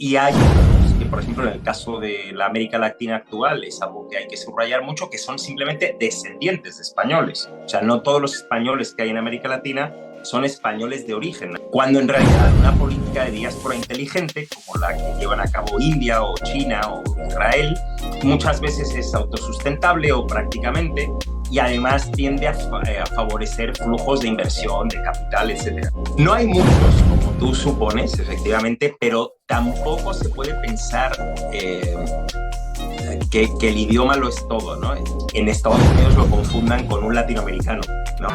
Y hay otros que, por ejemplo, en el caso de la América Latina actual, es algo que hay que subrayar mucho, que son simplemente descendientes de españoles. O sea, no todos los españoles que hay en América Latina son españoles de origen, cuando en realidad una política de diáspora inteligente, como la que llevan a cabo India o China o Israel, muchas veces es autosustentable o prácticamente, y además tiende a favorecer flujos de inversión, de capital, etcétera. No hay muchos, como tú supones, efectivamente, pero tampoco se puede pensar que el idioma lo es todo, ¿no? En Estados Unidos lo confundan con un latinoamericano, ¿no?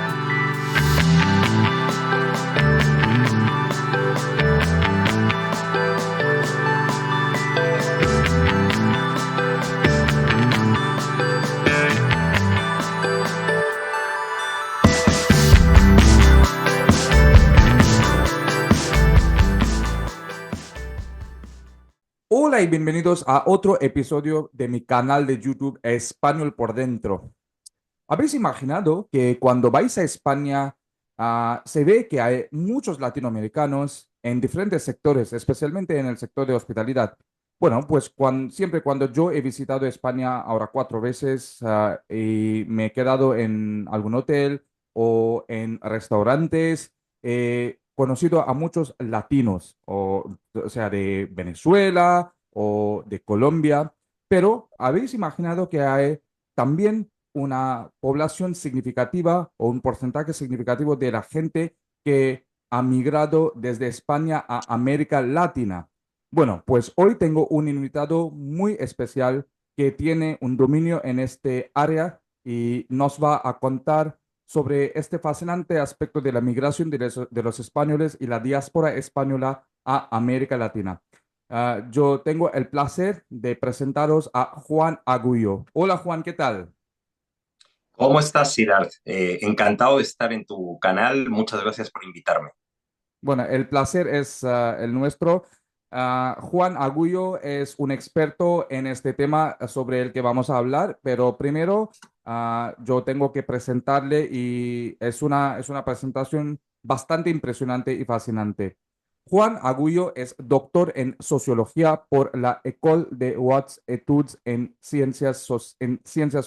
Hola y bienvenidos a otro episodio de mi canal de YouTube Español por Dentro. ¿Habéis imaginado que cuando vais a España se ve que hay muchos latinoamericanos en diferentes sectores, especialmente en el sector de hospitalidad? Bueno, pues siempre cuando yo he visitado España ahora 4 veces y me he quedado en algún hotel o en restaurantes, he conocido a muchos latinos, o sea, de Venezuela o de Colombia, pero ¿habéis imaginado que hay también una población significativa o un porcentaje significativo de la gente que ha migrado desde España a América Latina? Bueno, pues hoy tengo un invitado muy especial que tiene un dominio en este área y nos va a contar sobre este fascinante aspecto de la migración de los españoles y la diáspora española a América Latina. Yo tengo el placer de presentaros a Juan Agullo. Hola Juan, ¿qué tal? ¿Cómo estás, Siddharth? Encantado de estar en tu canal. Muchas gracias por invitarme. Bueno, el placer es el nuestro. Juan Agullo es un experto en este tema sobre el que vamos a hablar, pero primero yo tengo que presentarle y es una presentación bastante impresionante y fascinante. Juan Agullo es doctor en sociología por la École de Hautes Études en ciencias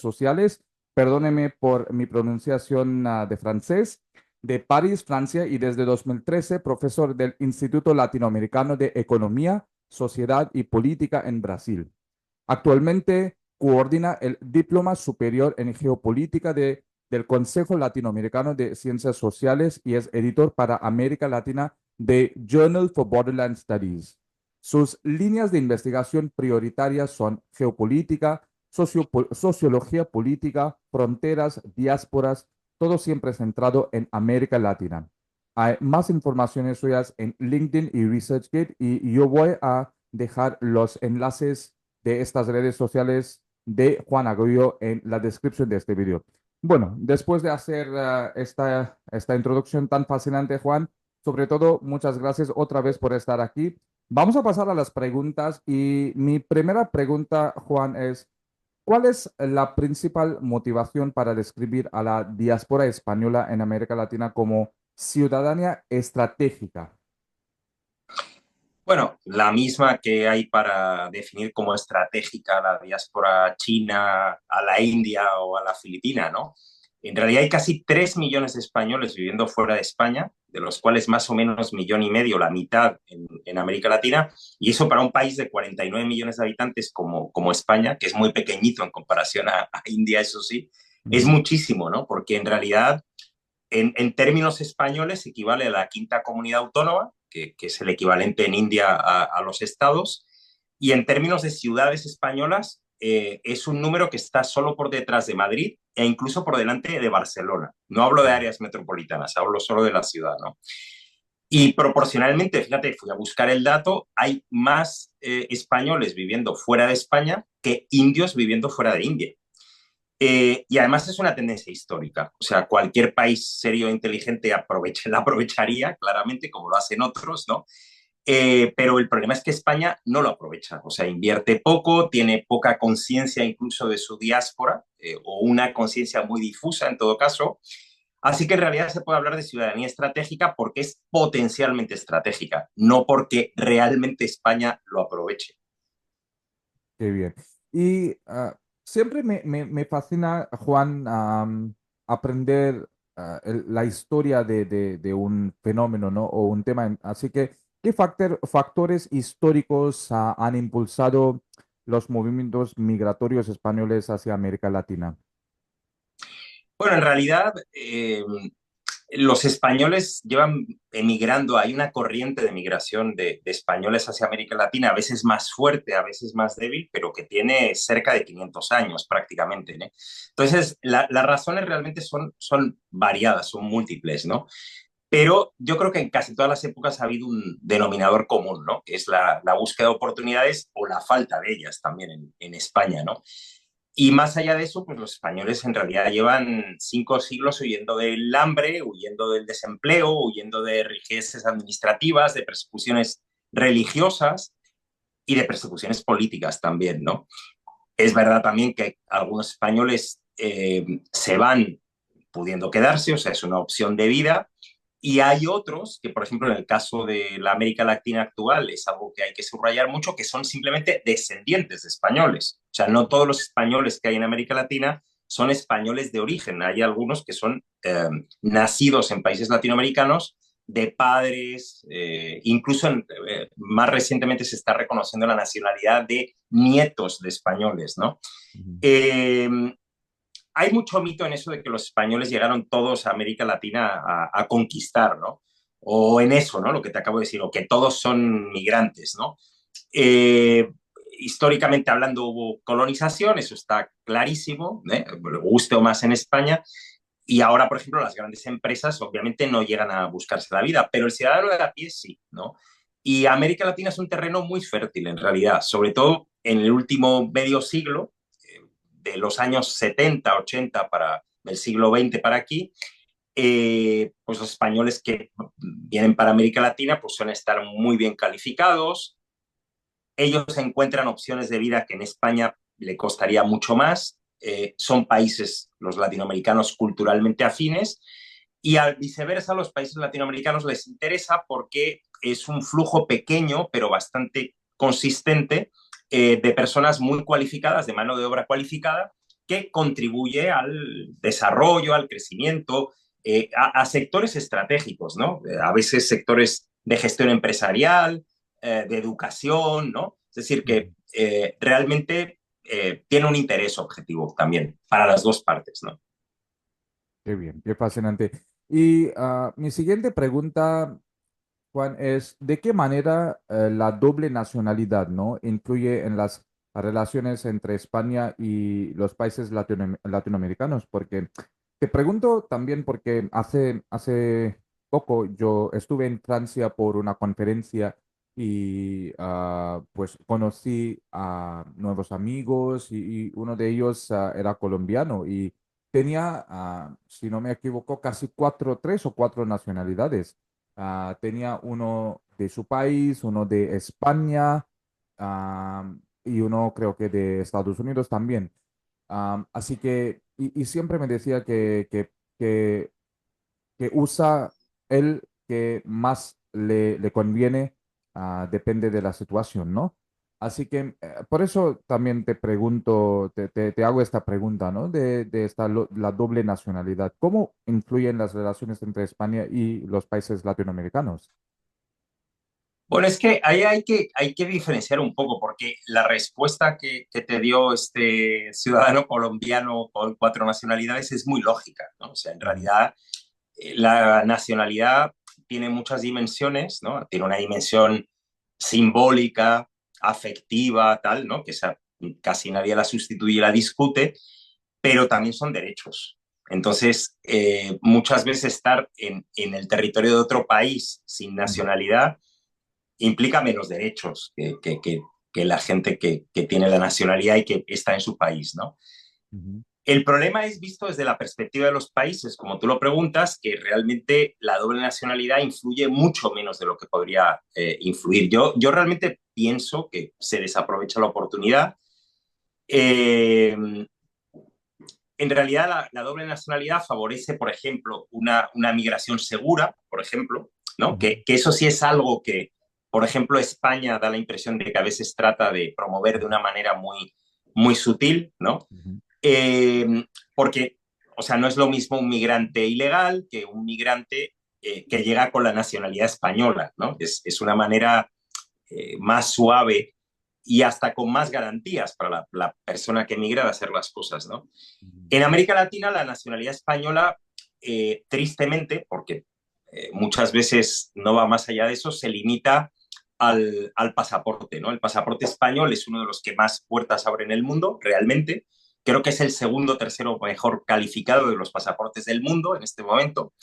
sociales. Perdóneme por mi pronunciación de francés de París, Francia, y desde 2013 profesor del Instituto Latinoamericano de Economía, Sociedad y Política en Brasil. Actualmente coordina el Diploma Superior en Geopolítica del Consejo Latinoamericano de Ciencias Sociales y es editor para América Latina de Journal for Borderland Studies. Sus líneas de investigación prioritarias son geopolítica, sociología política, fronteras, diásporas, todo siempre centrado en América Latina. Hay más informaciones suyas en LinkedIn y ResearchGate y yo voy a dejar los enlaces de estas redes sociales de Juan Agüello en la descripción de este video. Bueno, después de hacer esta introducción tan fascinante, Juan, sobre todo, muchas gracias otra vez por estar aquí. Vamos a pasar a las preguntas y mi primera pregunta, Juan, es, ¿cuál es la principal motivación para describir a la diáspora española en América Latina como ciudadanía estratégica? Bueno, la misma que hay para definir como estratégica la diáspora china a la India o a la Filipina, ¿no? En realidad hay casi 3 millones de españoles viviendo fuera de España, de los cuales más o menos 1,5 millones, la mitad en América Latina, y eso para un país de 49 millones de habitantes como España, que es muy pequeñito en comparación a India, eso sí, es Ujú. muchísimo, ¿no? Porque en realidad en términos españoles equivale a la quinta comunidad autónoma, que es el equivalente en India a los estados, y en términos de ciudades españolas es un número que está solo por detrás de Madrid e incluso por delante de Barcelona. No hablo de áreas metropolitanas, hablo solo de la ciudad, ¿no? Y proporcionalmente, fíjate, fui a buscar el dato, hay más españoles viviendo fuera de España que indios viviendo fuera de India. Y además es una tendencia histórica. O sea, cualquier país serio e inteligente la aprovecharía, claramente, como lo hacen otros, ¿no? Pero el problema es que España no lo aprovecha. O sea, invierte poco, tiene poca conciencia incluso de su diáspora, o una conciencia muy difusa en todo caso. Así que en realidad se puede hablar de ciudadanía estratégica porque es potencialmente estratégica, no porque realmente España lo aproveche. Qué bien. Y siempre me fascina, Juan, aprender la historia de un fenómeno, ¿no? O un tema. Así que, ¿qué factores históricos han impulsado los movimientos migratorios españoles hacia América Latina? Bueno, en realidad los españoles llevan emigrando, hay una corriente de migración de españoles hacia América Latina, a veces más fuerte, a veces más débil, pero que tiene cerca de 500 años prácticamente, ¿no? Entonces, las razones realmente son variadas, son múltiples, ¿no? Pero yo creo que en casi todas las épocas ha habido un denominador común, ¿no? Que es la búsqueda de oportunidades o la falta de ellas también en España, ¿no? Y más allá de eso, pues los españoles en realidad llevan 5 siglos huyendo del hambre, huyendo del desempleo, huyendo de riquezas administrativas, de persecuciones religiosas y de persecuciones políticas también, ¿no? Es verdad también que algunos españoles se van pudiendo quedarse, o sea, es una opción de vida, y hay otros que, por ejemplo, en el caso de la América Latina actual, es algo que hay que subrayar mucho, que son simplemente descendientes de españoles. O sea, no todos los españoles que hay en América Latina son españoles de origen. Hay algunos que son nacidos en países latinoamericanos de padres, incluso más recientemente se está reconociendo la nacionalidad de nietos de españoles, ¿no? Ujú. Eh, Hay mucho mito en eso de que los españoles llegaron todos a América Latina a conquistar, ¿no? O en eso, ¿no? Lo que te acabo de decir, o que todos son migrantes, ¿no? Eh, Históricamente hablando hubo colonización, eso está clarísimo, ¿eh? Guste o más en España, y ahora, por ejemplo, las grandes empresas obviamente no llegan a buscarse la vida, pero el ciudadano de a pie sí, ¿no? Y América Latina es un terreno muy fértil en realidad, sobre todo en el último medio siglo, de los años 70, 80 del siglo XX para aquí, pues los españoles que vienen para América Latina pues suelen estar muy bien calificados, ellos encuentran opciones de vida que en España le costaría mucho más, son países, los latinoamericanos, culturalmente afines, y al viceversa, a los países latinoamericanos les interesa porque es un flujo pequeño, pero bastante consistente, de personas muy cualificadas, de mano de obra cualificada, que contribuye al desarrollo, al crecimiento, a sectores estratégicos, ¿no? A veces sectores de gestión empresarial, de educación, ¿no? Es decir, que realmente tiene un interés objetivo también para las dos partes, ¿no? Qué bien, qué fascinante. Y mi siguiente pregunta, Juan, es ¿de qué manera la doble nacionalidad, ¿no? influye en las relaciones entre España y los países latinoamericanos? Porque te pregunto también porque hace poco yo estuve en Francia por una conferencia y pues conocí a nuevos amigos y uno de ellos era colombiano y tenía, si no me equivoco, casi tres o cuatro nacionalidades. Tenía uno de su país, uno de España, y uno creo que de Estados Unidos también. Así que, y siempre me decía que, que usa el que más le conviene, depende de la situación, ¿no? Así que por eso también te pregunto, te hago esta pregunta, ¿no? De la doble nacionalidad. ¿Cómo influyen las relaciones entre España y los países latinoamericanos? Bueno, es que ahí hay que diferenciar un poco, porque la respuesta que te dio este ciudadano colombiano con 4 nacionalidades es muy lógica, ¿no? O sea, en Ujú, realidad la nacionalidad tiene muchas dimensiones, ¿no? Tiene una dimensión simbólica, afectiva, tal, ¿no? Que esa casi nadie la sustituye y la discute, pero también son derechos. Entonces, muchas veces estar en el territorio de otro país sin ujú, nacionalidad implica menos derechos que la gente que tiene la nacionalidad y que está en su país, ¿no? ujú. El problema es visto desde la perspectiva de los países, como tú lo preguntas, que realmente la doble nacionalidad influye mucho menos de lo que podría influir. Yo realmente pienso que se desaprovecha la oportunidad. Eh, en realidad la doble nacionalidad favorece, por ejemplo, una migración segura, por ejemplo, ¿no? Ujú, Que eso sí es algo que, por ejemplo, España da la impresión de que a veces trata de promover de una manera muy sutil, ¿no? ujú, Eh, porque, o sea, no es lo mismo un migrante ilegal que un migrante que llega con la nacionalidad española, ¿no? Es una manera más suave y hasta con más garantías para la persona que migra de hacer las cosas, ¿no? ujú. En América Latina, la nacionalidad española, tristemente, porque muchas veces no va más allá de eso, se limita al pasaporte, ¿no? El pasaporte español es uno de los que más puertas abre en el mundo, realmente. Creo que es el segundo o tercero mejor calificado de los pasaportes del mundo en este momento,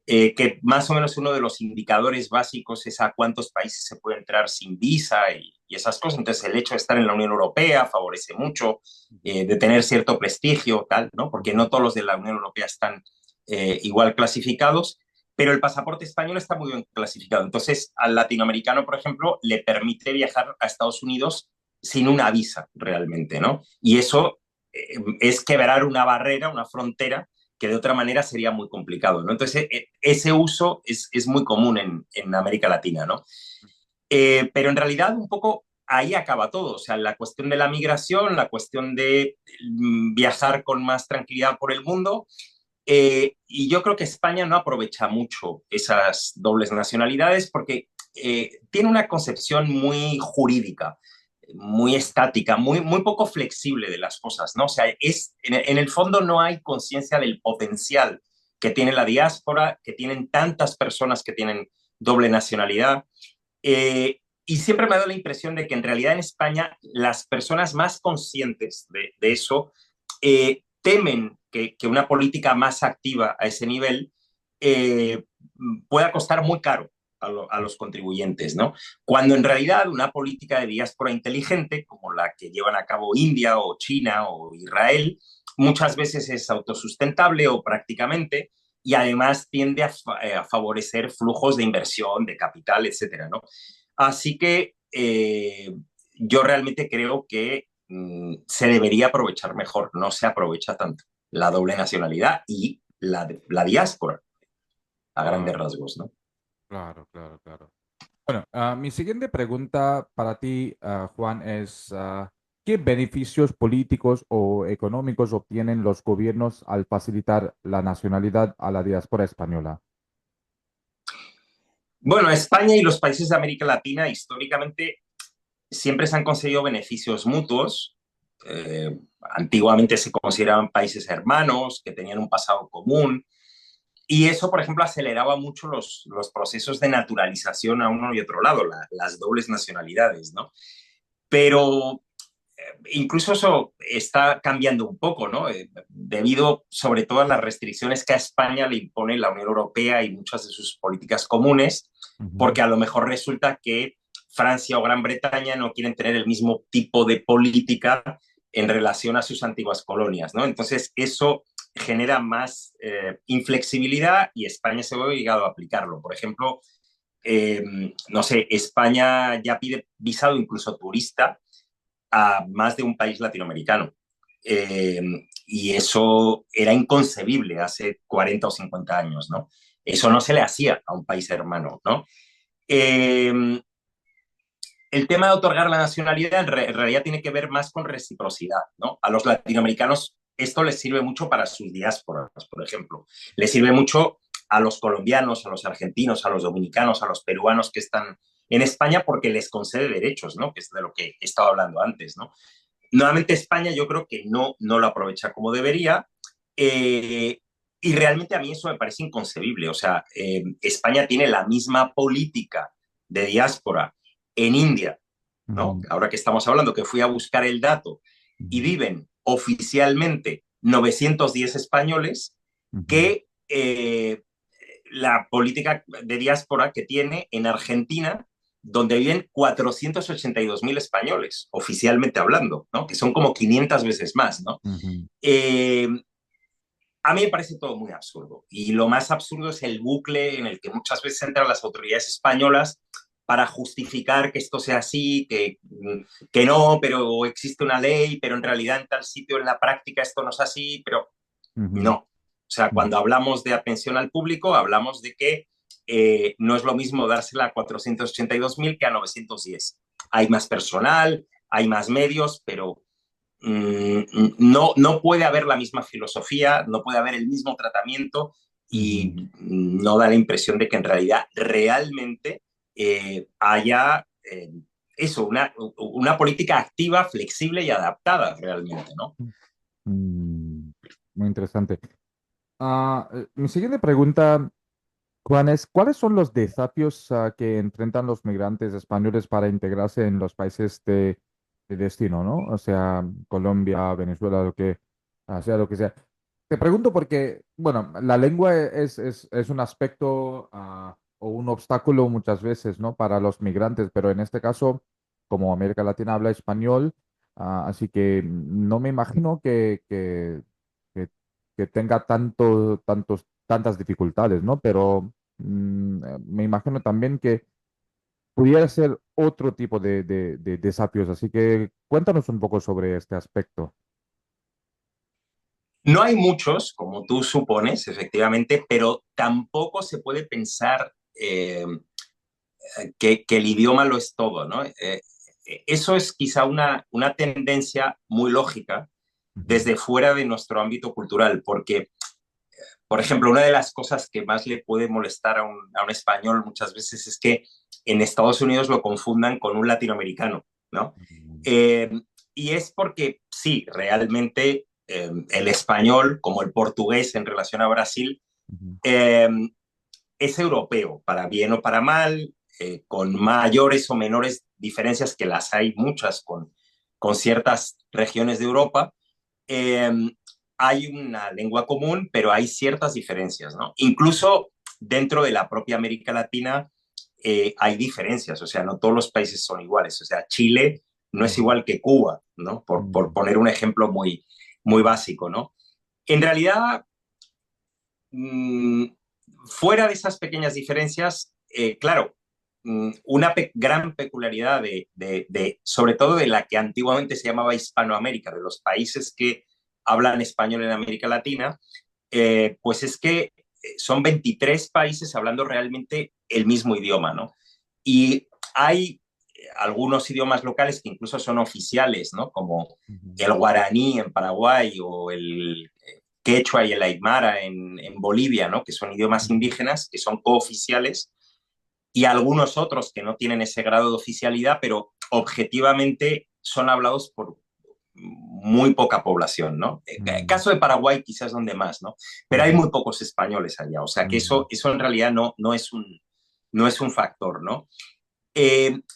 que más o menos uno de los indicadores básicos es a cuántos países se puede entrar sin visa y esas cosas. Entonces, el hecho de estar en la Unión Europea favorece mucho, de tener cierto prestigio, tal, ¿no? Porque no todos los de la Unión Europea están igual clasificados, pero el pasaporte español está muy bien clasificado. Entonces, al latinoamericano, por ejemplo, le permite viajar a Estados Unidos sin una visa realmente, ¿no? Y eso es quebrar una barrera, una frontera que de otra manera sería muy complicado, ¿no? Entonces, ese uso es muy común en América Latina, ¿no? Pero en realidad un poco ahí acaba todo, o sea, la cuestión de la migración, la cuestión de viajar con más tranquilidad por el mundo, y yo creo que España no aprovecha mucho esas dobles nacionalidades porque tiene una concepción muy jurídica, muy estática, muy poco flexible de las cosas, ¿no? O sea, en el fondo no hay conciencia del potencial que tiene la diáspora, que tienen tantas personas que tienen doble nacionalidad. Y siempre me ha dado la impresión de que en realidad en España las personas más conscientes de eso temen que una política más activa a ese nivel eh, pueda costar muy caro a los contribuyentes, ¿no? Cuando en realidad una política de diáspora inteligente, como la que llevan a cabo India o China o Israel, muchas veces es autosustentable o prácticamente, y además tiende a favorecer flujos de inversión, de capital, etcétera, ¿no? Así que yo realmente creo que se debería aprovechar mejor, no se aprovecha tanto la doble nacionalidad y la diáspora a grandes Claro, rasgos, ¿no? claro, claro, claro. Bueno, mi siguiente pregunta para ti, Juan, es ¿qué beneficios políticos o económicos obtienen los gobiernos al facilitar la nacionalidad a la diáspora española? Bueno, España y los países de América Latina históricamente siempre se han conseguido beneficios mutuos. Antiguamente se consideraban países hermanos que tenían un pasado común y eso, por ejemplo, aceleraba mucho los procesos de naturalización a uno y otro lado, las dobles nacionalidades, ¿no? Pero incluso eso está cambiando un poco, ¿no? Debido sobre todo a las restricciones que a España le impone la Unión Europea y muchas de sus políticas comunes, Ujú, porque a lo mejor resulta que Francia o Gran Bretaña no quieren tener el mismo tipo de política en relación a sus antiguas colonias, ¿no? Entonces eso genera más inflexibilidad y España se ve obligado a aplicarlo. Por ejemplo, eh, no sé, España ya pide visado incluso turista a más de un país latinoamericano. Eh, y eso era inconcebible hace 40 o 50 años, ¿no? Eso no se le hacía a un país hermano, ¿no? Eh, el tema de otorgar la nacionalidad en realidad tiene que ver más con reciprocidad, ¿no? A los latinoamericanos esto les sirve mucho para sus diásporas, por ejemplo. Les sirve mucho a los colombianos, a los argentinos, a los dominicanos, a los peruanos que están en España porque les concede derechos, ¿no? Que es de lo que he estado hablando antes, ¿no? Nuevamente España yo creo que no lo aprovecha como debería y realmente a mí eso me parece inconcebible. O sea, España tiene la misma política de diáspora en India, ¿no? ujú, Ahora que estamos hablando, que fui a buscar el dato y ujú, viven oficialmente 910 españoles ujú. que la política de diáspora que tiene en Argentina, donde viven 482.000 españoles, oficialmente hablando, ¿no? Que son como 500 veces más, ¿no? Ujú, Eh, a mí me parece todo muy absurdo. Y lo más absurdo es el bucle en el que muchas veces entran las autoridades españolas para justificar que esto sea así, que no, pero existe una ley, pero en realidad en tal sitio en la práctica esto no es así, pero no. Ujú, O sea, ujú, cuando hablamos de atención al público, hablamos de que no es lo mismo dársela a 482.000 que a 910. Hay más personal, hay más medios, pero no puede haber la misma filosofía, no puede haber el mismo tratamiento ujú. y no da la impresión de que en realidad realmente haya eso, una política activa, flexible y adaptada realmente, ¿no? Mm, muy interesante. Mi siguiente pregunta, Juan, es, ¿cuáles son los desafíos que enfrentan los migrantes españoles para integrarse en los países de destino, ¿no? O sea, Colombia, Venezuela, sea lo que sea. Te pregunto porque, bueno, la lengua es un aspecto o un obstáculo muchas veces, ¿no? Para los migrantes, pero en este caso, como América Latina habla español, así que no me imagino que, que tenga tantas dificultades, ¿no? Pero me imagino también que pudiera ser otro tipo de desafíos, así que cuéntanos un poco sobre este aspecto. No hay muchos, como tú supones, efectivamente, pero tampoco se puede pensar que el idioma lo es todo, ¿no? Eso es quizá una tendencia muy lógica Ujú, desde fuera de nuestro ámbito cultural, porque, por ejemplo, una de las cosas que más le puede molestar a un español muchas veces es que en Estados Unidos lo confundan con un latinoamericano, ¿no? ujú, Eh, y es porque sí, realmente el español, como el portugués en relación a Brasil, ujú, eh, es europeo, para bien o para mal, con mayores o menores diferencias, que las hay muchas con ciertas regiones de Europa. Eh, Hay una lengua común, pero hay ciertas diferencias, ¿no? Incluso dentro de la propia América Latina hay diferencias, o sea, no todos los países son iguales, o sea, Chile no es ujú, igual que Cuba, ¿no? Por ujú, poner un ejemplo muy básico, ¿no? En realidad, mmm, fuera de esas pequeñas diferencias, claro, una gran peculiaridad sobre todo de la que antiguamente se llamaba Hispanoamérica, de los países que hablan español en América Latina, pues es que son 23 países hablando realmente el mismo idioma, ¿no? Y hay algunos idiomas locales que incluso son oficiales, ¿no? Como ujú, el guaraní en Paraguay o el quechua y el aymara en Bolivia, ¿no? Que son idiomas ujú, indígenas, que son cooficiales, y algunos otros que no tienen ese grado de oficialidad, pero objetivamente son hablados por muy poca población, ¿no? El ujú, caso de Paraguay quizás donde más, ¿no? Pero hay ujú, muy pocos españoles allá, o sea que ujú, eso en realidad no es un factor, ¿no?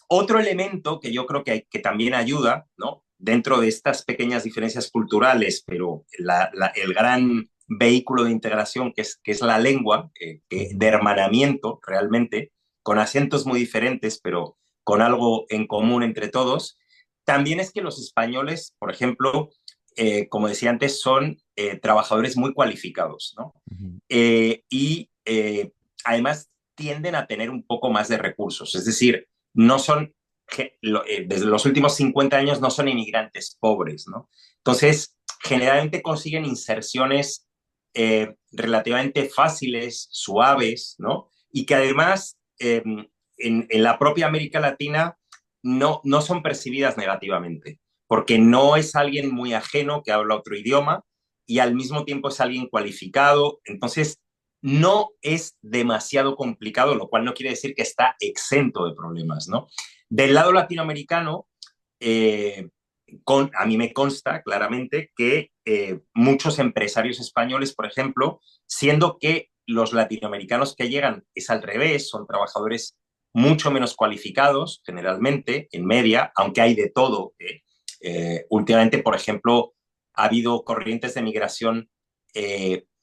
Otro elemento que yo creo que también ayuda, ¿no? Dentro de estas pequeñas diferencias culturales, pero el gran vehículo de integración que es la lengua, de ujú, hermanamiento realmente, con acentos muy diferentes, pero con algo en común entre todos, también es que los españoles, por ejemplo, como decía antes, son trabajadores muy cualificados, ¿no? ujú, Y además tienden a tener un poco más de recursos, es decir, no son, desde los últimos 50 años no son inmigrantes pobres, ¿no? Entonces, generalmente consiguen inserciones relativamente fáciles, suaves, ¿no? Y que además en la propia América Latina no son percibidas negativamente, porque no es alguien muy ajeno que habla otro idioma y al mismo tiempo es alguien cualificado. Entonces, no es demasiado complicado, lo cual no quiere decir que está exento de problemas, ¿no? Del lado latinoamericano, eh, a mí me consta claramente que muchos empresarios españoles, por ejemplo, siendo que los latinoamericanos que llegan es al revés, son trabajadores mucho menos cualificados, generalmente, en media, aunque hay de todo. Últimamente, por ejemplo, ha habido corrientes de migración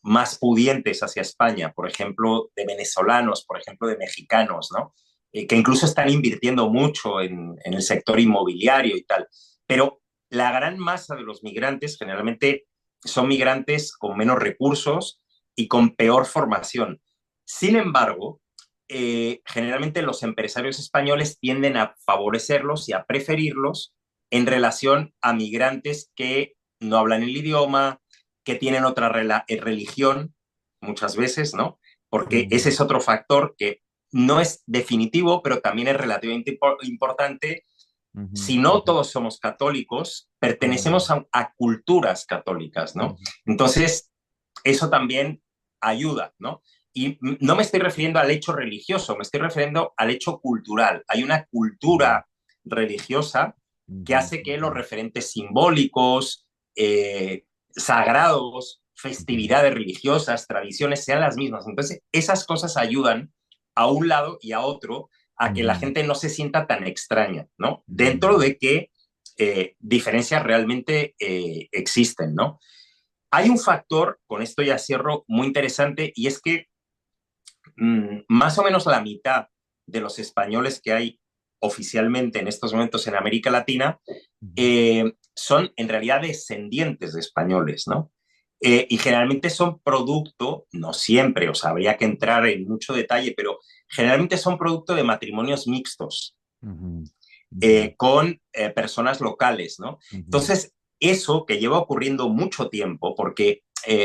más pudientes hacia España, por ejemplo, de venezolanos, por ejemplo, de mexicanos, ¿no? Que incluso están invirtiendo mucho en el sector inmobiliario y tal. Pero la gran masa de los migrantes generalmente son migrantes con menos recursos y con peor formación. Sin embargo, generalmente los empresarios españoles tienden a favorecerlos y a preferirlos en relación a migrantes que no hablan el idioma, que tienen otra religión, muchas veces, ¿no? Porque ese es otro factor que no es definitivo, pero también es relativamente importante. Si no todos somos católicos, pertenecemos a culturas católicas, ¿no? Entonces, eso también ayuda, ¿no? Y no me estoy refiriendo al hecho religioso, me estoy refiriendo al hecho cultural. Hay una cultura religiosa que hace que los referentes simbólicos, sagrados, festividades religiosas, tradiciones sean las mismas. Entonces, esas cosas ayudan a un lado y a otro a que la gente no se sienta tan extraña, ¿no? Dentro de que diferencias realmente existen, ¿no? Hay un factor, con esto ya cierro, muy interesante, y es que más o menos la mitad de los españoles que hay oficialmente en estos momentos en América Latina son en realidad descendientes de españoles, ¿no? Y generalmente son producto, no siempre, o sea, habría que entrar en mucho detalle, pero generalmente son producto de matrimonios mixtos con personas locales, ¿no? Entonces, eso que lleva ocurriendo mucho tiempo, porque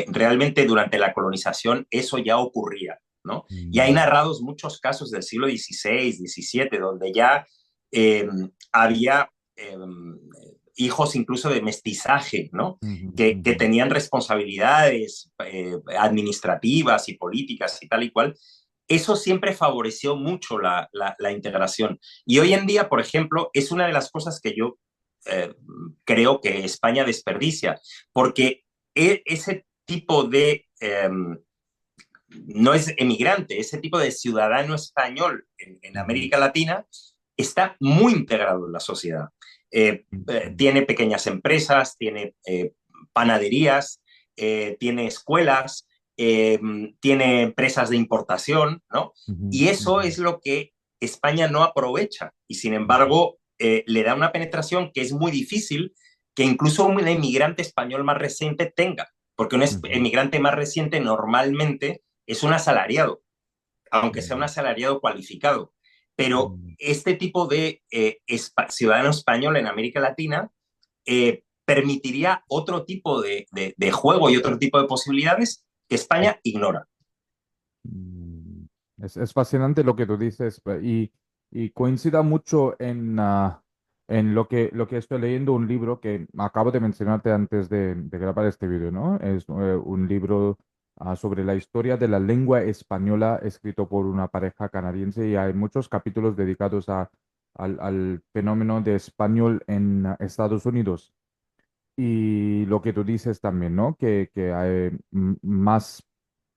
realmente durante la colonización eso ya ocurría, ¿no? Y hay narrados muchos casos del siglo XVI, XVII, donde ya había hijos incluso de mestizaje, ¿no? Que tenían responsabilidades administrativas y políticas y tal y cual. Eso siempre favoreció mucho la integración. Y hoy en día, por ejemplo, es una de las cosas que yo creo que España desperdicia, porque ese tipo de no es emigrante, ese tipo de ciudadano español en América Latina está muy integrado en la sociedad. Tiene pequeñas empresas, tiene panaderías, tiene escuelas, tiene empresas de importación, ¿no? Y eso es lo que España no aprovecha y sin embargo le da una penetración que es muy difícil que incluso un emigrante español más reciente tenga, porque un emigrante más reciente normalmente es un asalariado, aunque sea un asalariado cualificado. Pero este tipo de ciudadano español en América Latina permitiría otro tipo de juego y otro tipo de posibilidades que España ignora. Mm, es fascinante lo que tú dices y coincida mucho en lo que estoy leyendo, un libro que acabo de mencionarte antes de grabar este video, ¿no? Es un libro sobre la historia de la lengua española escrito por una pareja canadiense y hay muchos capítulos dedicados al fenómeno de español en Estados Unidos. Y lo que tú dices también, ¿no? Que hay más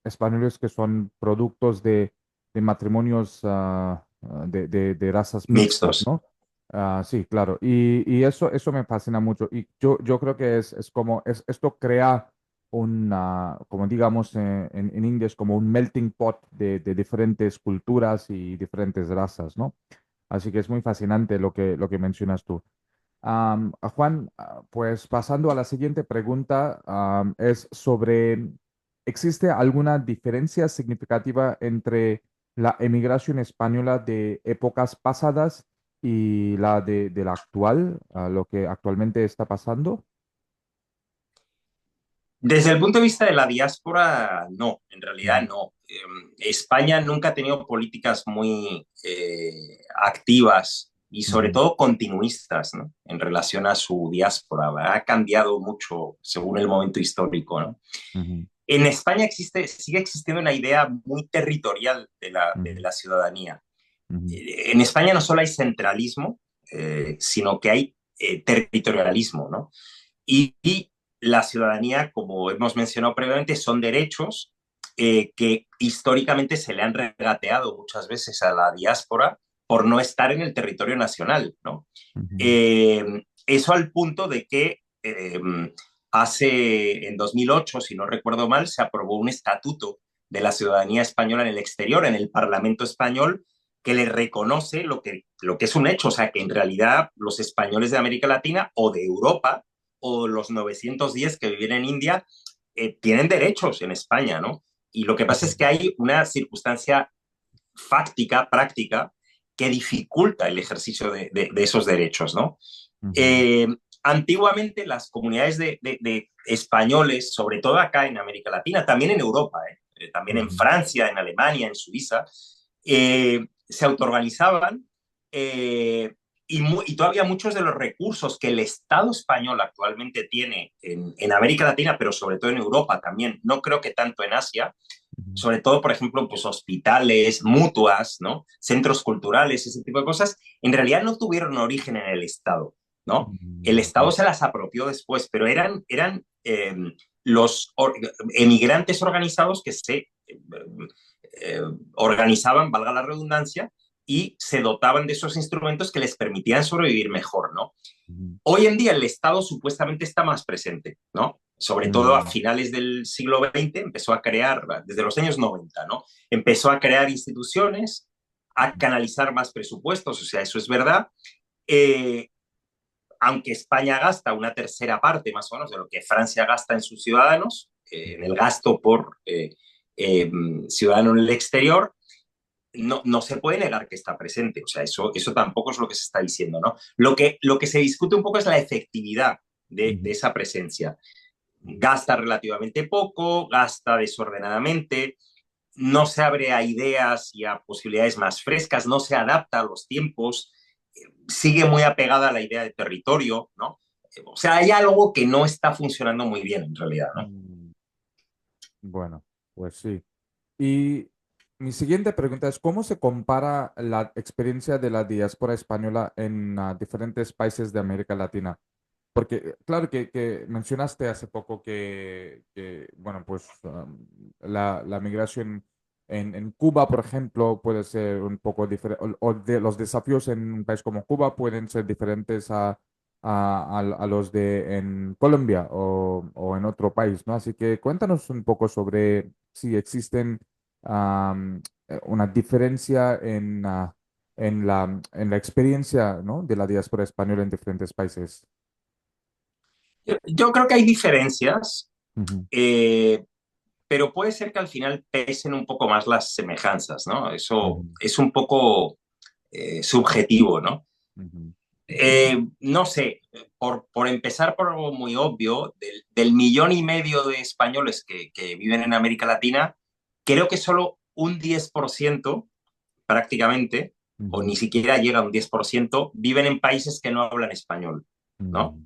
españoles que son productos de matrimonios de razas mixtas, Mixtos. ¿no? Sí, claro. Y eso me fascina mucho. Y yo creo que es como, esto crea como digamos en inglés, como un melting pot de diferentes culturas y diferentes razas, ¿no? Así que es muy fascinante lo que mencionas tú. Juan, pues pasando a la siguiente pregunta, es sobre, ¿existe alguna diferencia significativa entre la emigración española de épocas pasadas y la de la actual, lo que actualmente está pasando? Desde el punto de vista de la diáspora, no, en realidad Ujú, no. España nunca ha tenido políticas muy activas y sobre ujú, todo continuistas, ¿no? En relación a su diáspora. Ha cambiado mucho según el momento histórico, ¿no? ujú, En España sigue existiendo una idea muy territorial de ujú, la ciudadanía. ujú, En España no solo hay centralismo, sino que hay territorialismo, ¿no? Y la ciudadanía, como hemos mencionado previamente, son derechos que históricamente se le han regateado muchas veces a la diáspora por no estar en el territorio nacional, ¿no? ujú, Eso al punto de que en 2008, si no recuerdo mal, se aprobó un estatuto de la ciudadanía española en el exterior, en el Parlamento español, que le reconoce lo que es un hecho, o sea, que en realidad los españoles de América Latina o de Europa o los 910 que viven en India tienen derechos en España, ¿no? Y lo que pasa es que hay una circunstancia fáctica, práctica, que dificulta el ejercicio de esos derechos, ¿no? Ujú, Eh, Antiguamente las comunidades de españoles, sobre todo acá en América Latina, también en Europa, también en ujú, Francia, en Alemania, en Suiza, se autoorganizaban eh, y todavía muchos de los recursos que el Estado español actualmente tiene en América Latina, pero sobre todo en Europa también, no creo que tanto en Asia, ujú, sobre todo, por ejemplo, pues hospitales, mutuas, ¿no? Centros culturales, ese tipo de cosas, en realidad no tuvieron origen en el Estado, ¿no? El Estado ujú, se las apropió después, pero eran los emigrantes organizados que se organizaban, valga la redundancia, y se dotaban de esos instrumentos que les permitían sobrevivir mejor, ¿no? ujú, Hoy en día el Estado supuestamente está más presente, ¿no? Sobre todo a ujú, finales del siglo XX empezó a crear, desde los años 90, ¿no? Empezó a crear instituciones, a canalizar más presupuestos, o sea, eso es verdad. Eh, Aunque España gasta una tercera parte más o menos de lo que Francia gasta en sus ciudadanos, en el gasto por eh, ciudadano en el exterior, no se puede negar que está presente. O sea, eso tampoco es lo que se está diciendo, ¿no? Lo que se discute un poco es la efectividad de ujú, esa presencia. Gasta relativamente poco, gasta desordenadamente, no se abre a ideas y a posibilidades más frescas, no se adapta a los tiempos, sigue muy apegada a la idea de territorio, ¿no? O sea, hay algo que no está funcionando muy bien en realidad, ¿no? ujú. Bueno, pues sí. Y mi siguiente pregunta es, ¿cómo se compara la experiencia de la diáspora española en diferentes países de América Latina? Porque, claro que mencionaste hace poco bueno, pues la migración en Cuba, por ejemplo, puede ser un poco diferente, o de los desafíos en un país como Cuba pueden ser diferentes a los de en Colombia o en otro país, ¿no? Así que cuéntanos un poco sobre si existen una diferencia en la experiencia, ¿no? de la diáspora española en diferentes países. Yo creo que hay diferencias, Ujú, eh, pero puede ser que al final pesen un poco más las semejanzas, ¿no? Eso ujú, es un poco subjetivo, ¿no? ujú, No sé, por empezar por algo muy obvio, del millón y medio de españoles que viven en América Latina, creo que solo un 10% prácticamente, o ujú, ni siquiera llega a un 10%, viven en países que no hablan español, ¿no? ujú,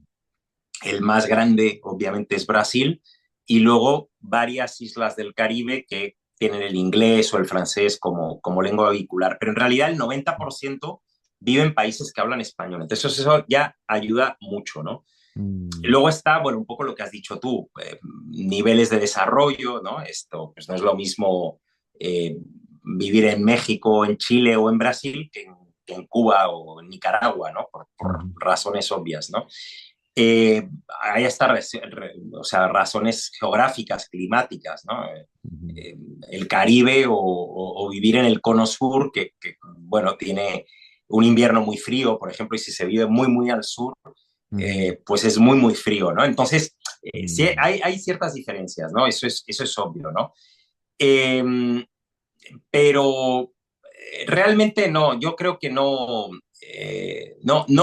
El más grande, obviamente, es Brasil, y luego varias islas del Caribe que tienen el inglés o el francés como lengua vehicular. Pero en realidad el 90% vive en países que hablan español. Entonces eso ya ayuda mucho, ¿no? ujú, Luego está, bueno, un poco lo que has dicho tú, niveles de desarrollo, ¿no? Esto pues no es lo mismo vivir en México, en Chile o en Brasil que en Cuba o en Nicaragua, ¿no? Por ujú, razones obvias, ¿no? Hay hasta o sea, razones geográficas, climáticas, ¿no? ujú, Eh, el Caribe o vivir en el cono sur, bueno, tiene un invierno muy frío, por ejemplo, y si se vive muy, muy al sur, ujú, pues es muy, muy frío, ¿no? Entonces, sí, ujú, hay ciertas diferencias, ¿no? Eso es obvio, ¿no? Eh, pero realmente no, yo creo que no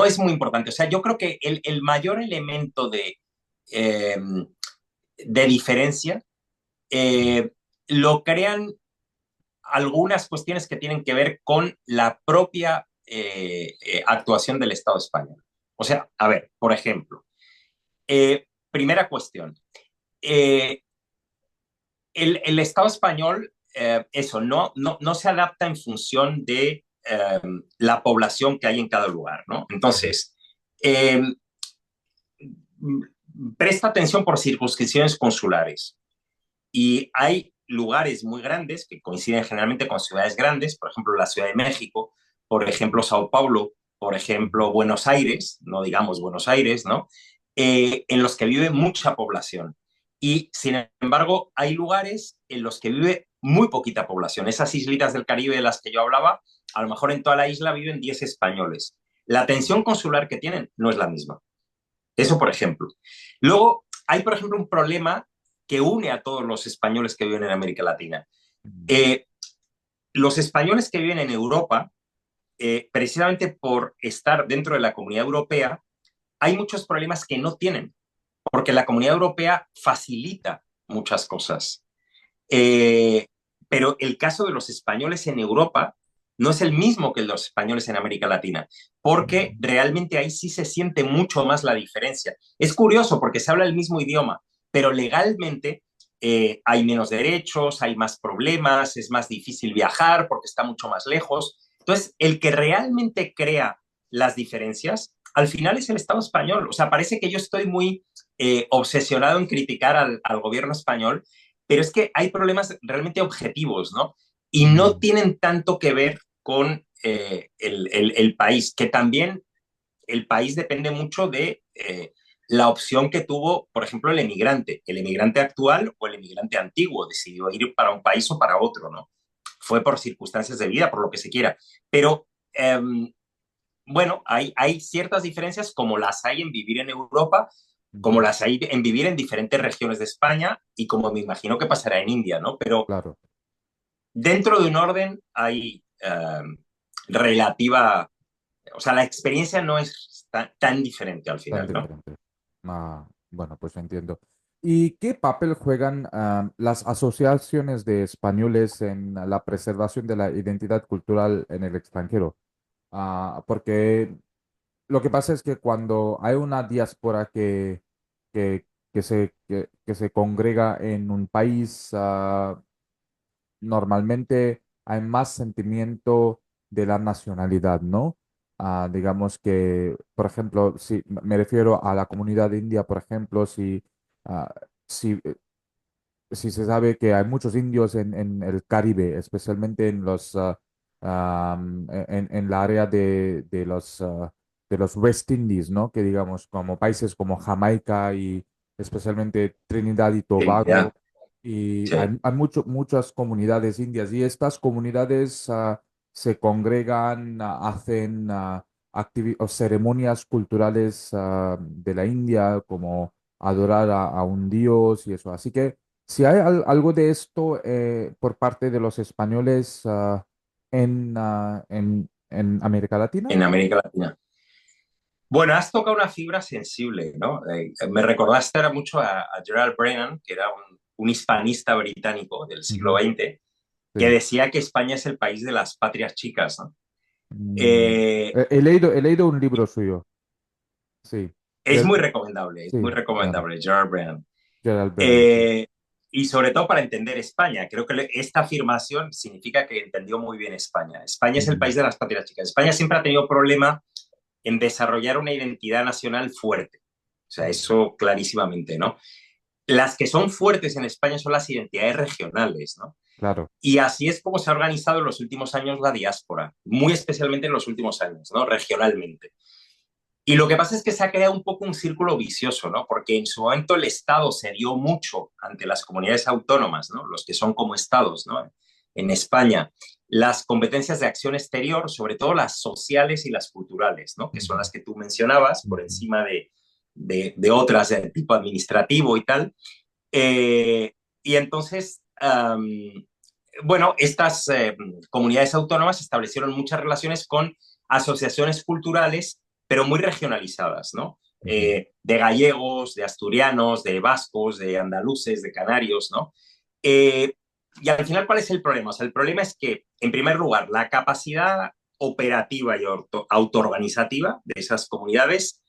es muy importante. O sea, yo creo que el mayor elemento eh, de diferencia eh, lo crean algunas cuestiones que tienen que ver con la propia actuación del Estado español. O sea, a ver, por ejemplo, primera cuestión. Eh, el Estado español, eso, no se adapta en función de la población que hay en cada lugar, ¿no? Entonces, eh, presta atención por circunscripciones consulares. Y hay lugares muy grandes que coinciden generalmente con ciudades grandes, por ejemplo, la Ciudad de México, por ejemplo, Sao Paulo, por ejemplo, Buenos Aires, no digamos Buenos Aires, ¿no? En los que vive mucha población. Y, sin embargo, hay lugares en los que vive muy poquita población. Esas islitas del Caribe de las que yo hablaba, a lo mejor en toda la isla viven 10 españoles. La atención consular que tienen no es la misma. Eso, por ejemplo. Luego, hay, por ejemplo, un problema que une a todos los españoles que viven en América Latina. ujú, Eh, los españoles que viven en Europa, precisamente por estar dentro de la Comunidad Europea, hay muchos problemas que no tienen, porque la Comunidad Europea facilita muchas cosas. Eh, pero el caso de los españoles en Europa no es el mismo que el de los españoles en América Latina, porque realmente ahí sí se siente mucho más la diferencia. Es curioso porque se habla el mismo idioma, pero legalmente hay menos derechos, hay más problemas, es más difícil viajar porque está mucho más lejos. Entonces, el que realmente crea las diferencias, al final es el Estado español. O sea, parece que yo estoy muy obsesionado en criticar al gobierno español, pero es que hay problemas realmente objetivos, ¿no? Y no Mm, tienen tanto que ver con el país, que también el país depende mucho de la opción que tuvo, por ejemplo, el emigrante actual o el emigrante antiguo, decidió ir para un país o para otro, ¿no? Fue por circunstancias de vida, por lo que se quiera. Pero bueno, hay ciertas diferencias como las hay en vivir en Europa, como ujú, las hay en vivir en diferentes regiones de España y como me imagino que pasará en India, ¿no? Pero claro, dentro de un orden hay relativa, o sea, la experiencia no es tan diferente al tan final, ¿no? diferente. Bueno, pues entiendo. ¿Y qué papel juegan las asociaciones de españoles en la preservación de la identidad cultural en el extranjero? Porque lo que pasa es que cuando hay una diáspora que, que se congrega en un país, normalmente hay más sentimiento de la nacionalidad, ¿no? Digamos que, por ejemplo, si me refiero a la comunidad india, por ejemplo, ah, si, si se sabe que hay muchos indios en el Caribe, especialmente en en la área de los West Indies, ¿no? Que digamos, como países como Jamaica y especialmente Trinidad y Ya, Tobago. Y sí, hay muchas comunidades indias y estas comunidades se congregan, hacen o ceremonias culturales de la India, como adorar a un dios y eso. Así que si hay algo de esto por parte de los españoles en América Latina. en América Latina. Bueno, has tocado una fibra sensible, ¿no? Me recordaste ahora mucho a Gerald Brennan, que era un hispanista británico del siglo Ujú, XX, que sí. decía que España es el país de las patrias chicas, ¿no? Mm, Eh, he leído un libro suyo, sí. Ge- es muy sí, bueno, recomendable, Gerard Brennan. Gerald Brennan, sí. Eh, y sobre todo para entender España. Creo que esta afirmación significa que entendió muy bien España. España es el Ujú, país de las patrias chicas. España siempre ha tenido problema en desarrollar una identidad nacional fuerte. O sea, ujú, eso clarísimamente, ¿no? Las que son fuertes en España son las identidades regionales, ¿no? claro. Y así es como se ha organizado en los últimos años la diáspora, muy especialmente en los últimos años, ¿no? Regionalmente. Y lo que pasa es que se ha creado un poco un círculo vicioso, ¿no? Porque en su momento el Estado se dio mucho ante las comunidades autónomas, ¿no? Los que son como estados, ¿no? En España, las competencias de acción exterior, sobre todo las sociales y las culturales, ¿no? Que son Ujú, las que tú mencionabas por ujú, encima de otras de tipo administrativo y tal. Eh, y entonces, bueno, estas comunidades autónomas establecieron muchas relaciones con asociaciones culturales, pero muy regionalizadas, ¿no? ujú, De gallegos, de asturianos, de vascos, de andaluces, de canarios, ¿no? Eh, y al final, ¿cuál es el problema? O sea, el problema es que, en primer lugar, la capacidad operativa y autoorganizativa de esas comunidades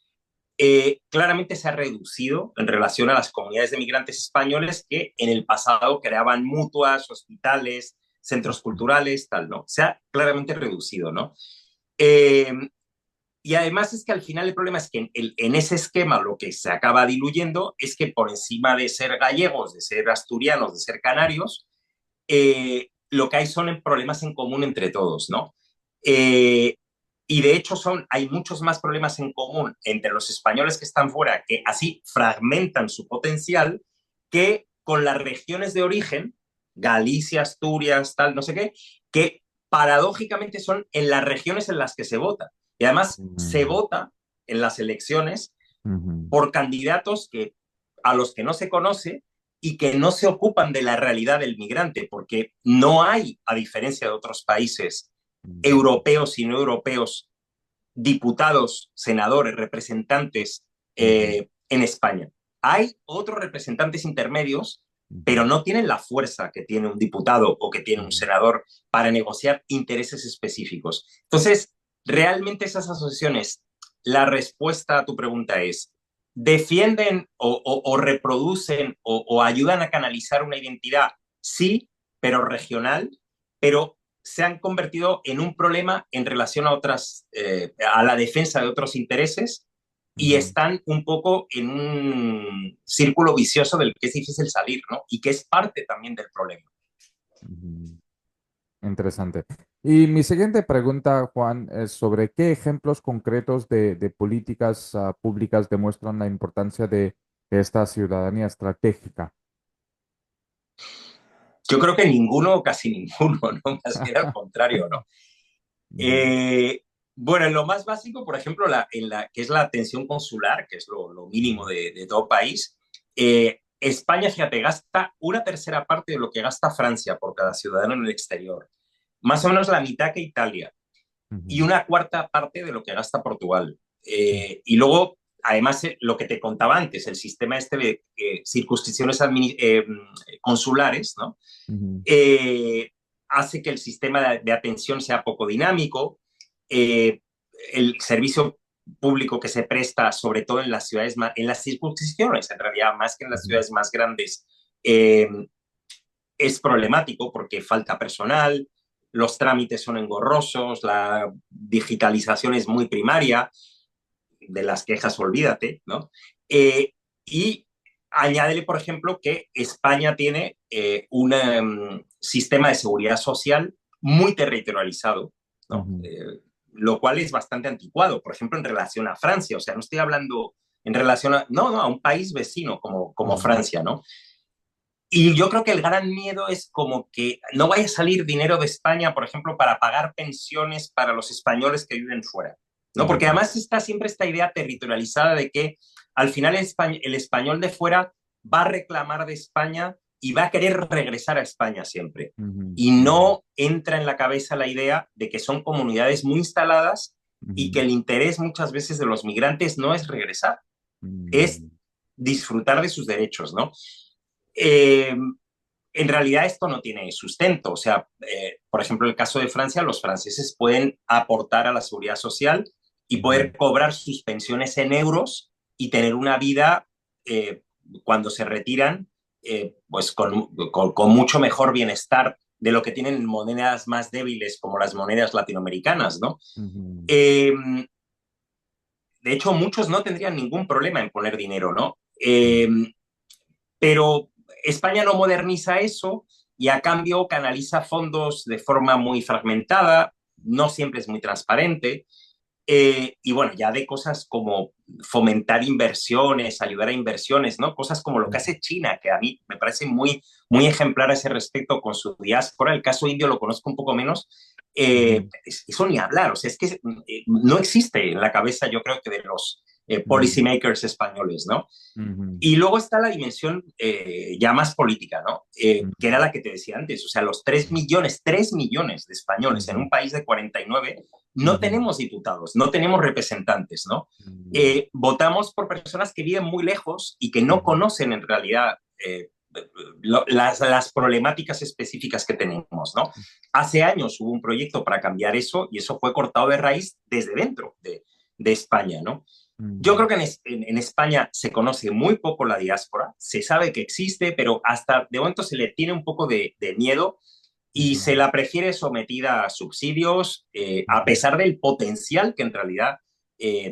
claramente se ha reducido en relación a las comunidades de migrantes españoles que en el pasado creaban mutuas, hospitales, centros culturales, tal, ¿no? Se ha claramente reducido, ¿no? Eh, y además es que al final el problema es que en ese esquema lo que se acaba diluyendo es que por encima de ser gallegos, de ser asturianos, de ser canarios, lo que hay son problemas en común entre todos, ¿no? Eh, y de hecho hay muchos más problemas en común entre los españoles que están fuera, que así fragmentan su potencial, que con las regiones de origen, Galicia, Asturias, tal, no sé qué, que paradójicamente son en las regiones en las que se vota. Y además se ujú, vota en las elecciones ujú, por candidatos a los que no se conoce y que no se ocupan de la realidad del migrante, porque no hay, a diferencia de otros países europeos y no europeos, diputados, senadores, representantes en España. Hay otros representantes intermedios, pero no tienen la fuerza que tiene un diputado o que tiene un senador para negociar intereses específicos. Entonces, realmente esas asociaciones, la respuesta a tu pregunta es, ¿defienden o reproducen o ayudan a canalizar una identidad? Sí, pero regional, pero se han convertido en un problema en relación a a la defensa de otros intereses y están un poco en un círculo vicioso del que es difícil salir, ¿no? Y que es parte también del problema. Interesante. Y mi siguiente pregunta, Juan, es sobre qué ejemplos concretos de políticas públicas demuestran la importancia de esta ciudadanía estratégica. Yo creo que ninguno o casi ninguno, ¿no? Más bien al contrario, ¿no? Ujú, Eh, bueno, en lo más básico, por ejemplo, que es la atención consular, que es lo mínimo ujú, de todo país, España, fíjate, gasta una tercera parte de lo que gasta Francia por cada ciudadano en el exterior, más o menos la mitad que Italia, y ujú, una cuarta parte de lo que gasta Portugal. ujú, Y luego, además, lo que te contaba antes, el sistema este de circunscripciones consulares, ¿no? ujú, eh, hace que el sistema de atención sea poco dinámico, eh, el servicio público que se presta, sobre todo en las ciudades, en las circunscripciones, en realidad, más que en las ujú, ciudades más grandes, eh, es problemático porque falta personal, los trámites son engorrosos, la digitalización es muy primaria, de las quejas olvídate, ¿no? Y añádele, por ejemplo, que España tiene un sistema de seguridad social muy territorializado, ¿no? ujú, Lo cual es bastante anticuado, por ejemplo, en relación a Francia, o sea, no estoy hablando en relación no, a un país vecino como ujú, Francia, ¿no? Y yo creo que el gran miedo es como que no vaya a salir dinero de España, por ejemplo, para pagar pensiones para los españoles que viven fuera, ¿no? Porque ujú, además está siempre esta idea territorializada de que al final el español de fuera va a reclamar de España y va a querer regresar a España siempre. ujú, Y ujú, no entra en la cabeza la idea de que son comunidades muy instaladas y que ujú, el interés muchas veces de los migrantes no es regresar, es ujú, disfrutar de sus derechos, ¿no? Eh, en realidad esto no tiene sustento. O sea, por ejemplo, en el caso de Francia, los franceses pueden aportar a la seguridad social y ujú, poder cobrar sus pensiones en euros y tener una vida cuando se retiran, pues con mucho mejor bienestar de lo que tienen en monedas más débiles como las monedas latinoamericanas, ¿no? ujú, Eh, de hecho, muchos no tendrían ningún problema en poner dinero, ¿no? Pero España no moderniza eso y a cambio canaliza fondos de forma muy fragmentada, no siempre es muy transparente. Y bueno, ya de cosas como fomentar inversiones, ayudar a inversiones, ¿no? Cosas como lo que hace China, que a mí me parece muy ejemplar a ese respecto con su diáspora. El caso indio lo conozco un poco menos. ujú, Eso ni hablar, o sea, es que no existe en la cabeza, yo creo que de los ujú, policymakers españoles, ¿no? ujú, Y luego está la dimensión ya más política, ¿no? Que era ujú, la que te decía antes. O sea, los 3 millones de españoles en ujú, un país de 49 no ujú, tenemos diputados, no tenemos representantes, ¿no? ujú, Votamos por personas que viven muy lejos y que no ujú, conocen en realidad las problemáticas específicas que tenemos, ¿no? Hace años hubo un proyecto para cambiar eso y eso fue cortado de raíz desde dentro de España, ¿no? Yo ujú, creo que en España se conoce muy poco la diáspora, se sabe que existe, pero hasta de momento se le tiene un poco de miedo y ujú, se la prefiere sometida a subsidios, a ujú, pesar del potencial que en realidad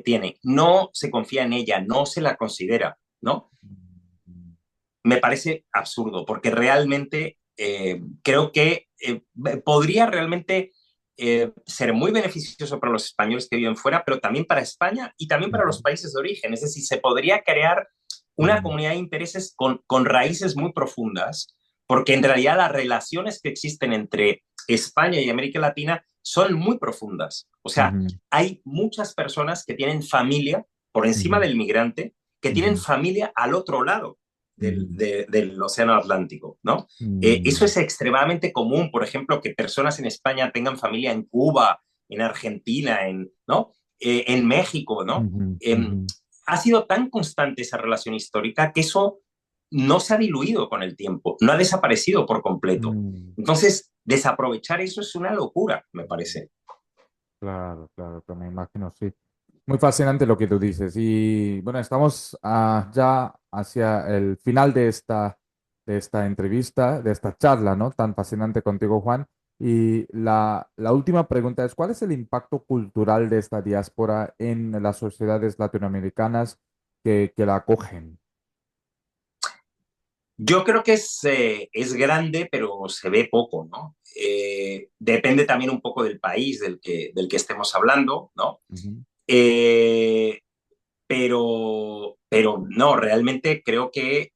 tiene. No se confía en ella, no se la considera, ¿no? ujú, Me parece absurdo, porque realmente creo que podría realmente ser muy beneficioso para los españoles que viven fuera, pero también para España y también para los ujú, países de origen. Es decir, se podría crear una ujú, comunidad de intereses con raíces muy profundas, porque en realidad las relaciones que existen entre España y América Latina son muy profundas. O sea, ujú, hay muchas personas que tienen familia por encima ujú, del migrante, que tienen ujú, familia al otro lado. Ujú, del Océano Atlántico, ¿no? Eso mm, es extremadamente común, por ejemplo, que personas en España tengan familia en Cuba, en Argentina, ¿no? En México, ¿no? ujú, Eh, ujú, ha sido tan constante esa relación histórica que eso no se ha diluido con el tiempo, no ha desaparecido por completo. mm. Entonces, desaprovechar eso es una locura, me parece. Claro, claro, que me imagino, sí. Muy fascinante lo que tú dices. Y bueno, estamos ya hacia el final de esta entrevista, de esta charla, ¿no? Tan fascinante contigo, Juan. Y la última pregunta es, ¿cuál es el impacto cultural de esta diáspora en las sociedades latinoamericanas que la acogen? Yo creo que es grande, pero se ve poco, ¿no? Depende también un poco del país del que estemos hablando, ¿no? Ujú, Eh, pero no, realmente creo que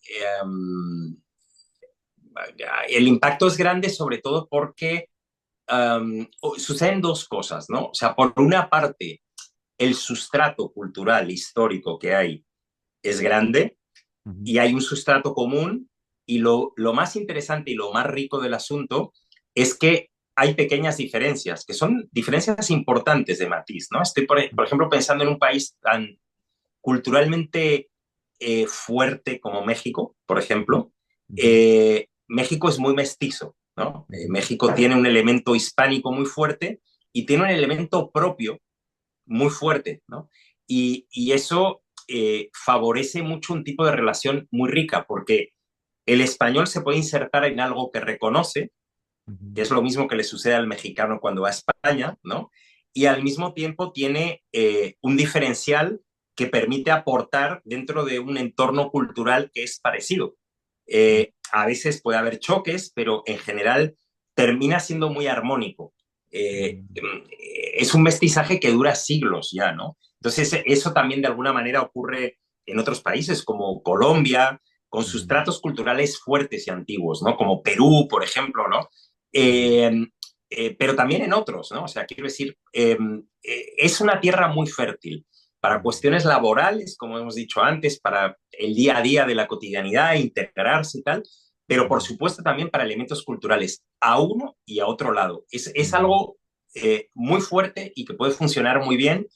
el impacto es grande sobre todo porque suceden dos cosas, ¿no? O sea, por una parte, el sustrato cultural histórico que hay es grande ujú, y hay un sustrato común y lo más interesante y lo más rico del asunto es que hay pequeñas diferencias, que son diferencias importantes de matiz, ¿no? Estoy, por ejemplo, pensando en un país tan culturalmente fuerte como México, por ejemplo. ujú, México es muy mestizo, ¿no? ujú, México tiene un elemento hispánico muy fuerte y tiene un elemento propio muy fuerte, ¿no? Y eso favorece mucho un tipo de relación muy rica, porque el español se puede insertar en algo que reconoce, ujú, que es lo mismo que le sucede al mexicano cuando va a España, ¿no? Y al mismo tiempo tiene un diferencial que permite aportar dentro de un entorno cultural que es parecido. A veces puede haber choques, pero en general termina siendo muy armónico. Eh, ujú, es un mestizaje que dura siglos ya, ¿no? Entonces, eso también de alguna manera ocurre en otros países como Colombia, con ujú, sus tratos culturales fuertes y antiguos, ¿no? Como Perú, por ejemplo, ¿no? ujú, Eh, pero también en otros, ¿no? O sea, quiero decir, es una tierra muy fértil para ujú, cuestiones laborales, como hemos dicho antes, para el día a día de la cotidianidad, integrarse y tal, pero por ujú, supuesto también para elementos culturales, a uno y a otro lado. Es ujú, algo muy fuerte y que puede funcionar muy bien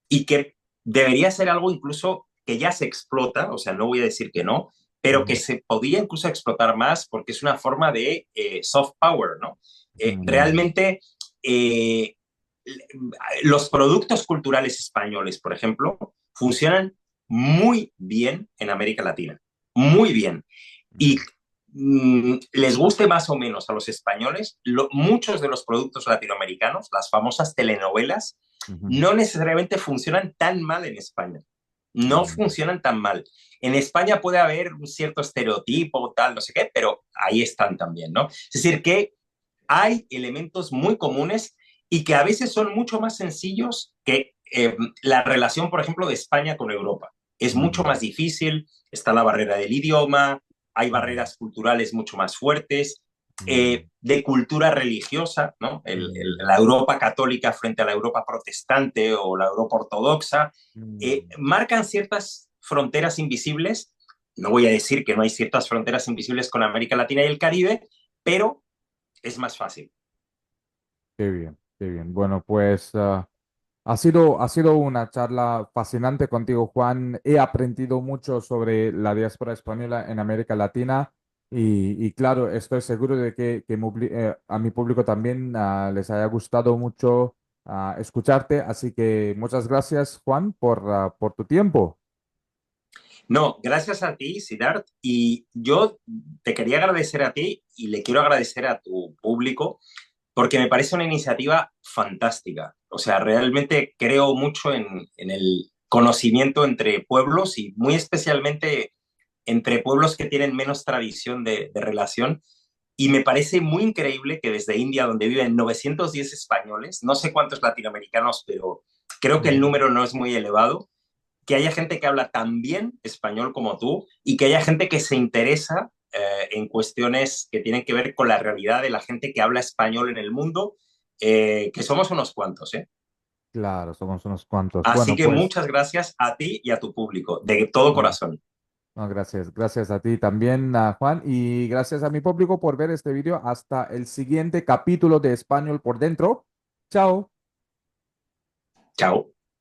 y que debería ser algo incluso que ya se explota, o sea, no voy a decir que no, pero que ujú, se podía incluso explotar más porque es una forma de soft power, ¿no? ujú, Realmente, eh, los productos culturales españoles, por ejemplo, funcionan muy bien en América Latina, muy bien. Y les guste más o menos a los españoles, muchos de los productos latinoamericanos, las famosas telenovelas, ujú, no necesariamente funcionan tan mal en España. No ujú, funcionan tan mal. En España puede haber un cierto estereotipo, tal, no sé qué, pero ahí están también, ¿no? Es decir, que hay elementos muy comunes y que a veces son mucho más sencillos que la relación, por ejemplo, de España con Europa. Es mucho ujú, más difícil, está la barrera del idioma, hay ujú, barreras culturales mucho más fuertes, ujú, de cultura religiosa, ¿no? ujú, La Europa católica frente a la Europa protestante o la Europa ortodoxa, ujú. marcan ciertas fronteras invisibles. No voy a decir que no hay ciertas fronteras invisibles con América Latina y el Caribe, pero es más fácil. Qué bien, qué bien. Bueno, pues ha sido una charla fascinante contigo, Juan. He aprendido mucho sobre la diáspora española en América Latina y claro, estoy seguro de que a mi público también les haya gustado mucho escucharte. Así que muchas gracias, Juan, por tu tiempo. No, gracias a ti, Sidart. Y yo te quería agradecer a ti y le quiero agradecer a tu público porque me parece una iniciativa fantástica. O sea, realmente creo mucho en el conocimiento entre pueblos y muy especialmente entre pueblos que tienen menos tradición de relación. Y me parece muy increíble que desde India, donde viven 910 españoles, no sé cuántos latinoamericanos, pero creo que el Ujú. número no es muy elevado, que haya gente que habla tan bien español como tú y que haya gente que se interesa en cuestiones que tienen que ver con la realidad de la gente que habla español en el mundo, que somos unos cuantos, ¿eh? Claro, somos unos cuantos. Así Bueno, que pues muchas gracias a ti y a tu público, de todo mm, corazón. No, gracias, gracias a ti también, Juan, y gracias a mi público por ver este video. Hasta el siguiente capítulo de Español por Dentro. Chao. Chao.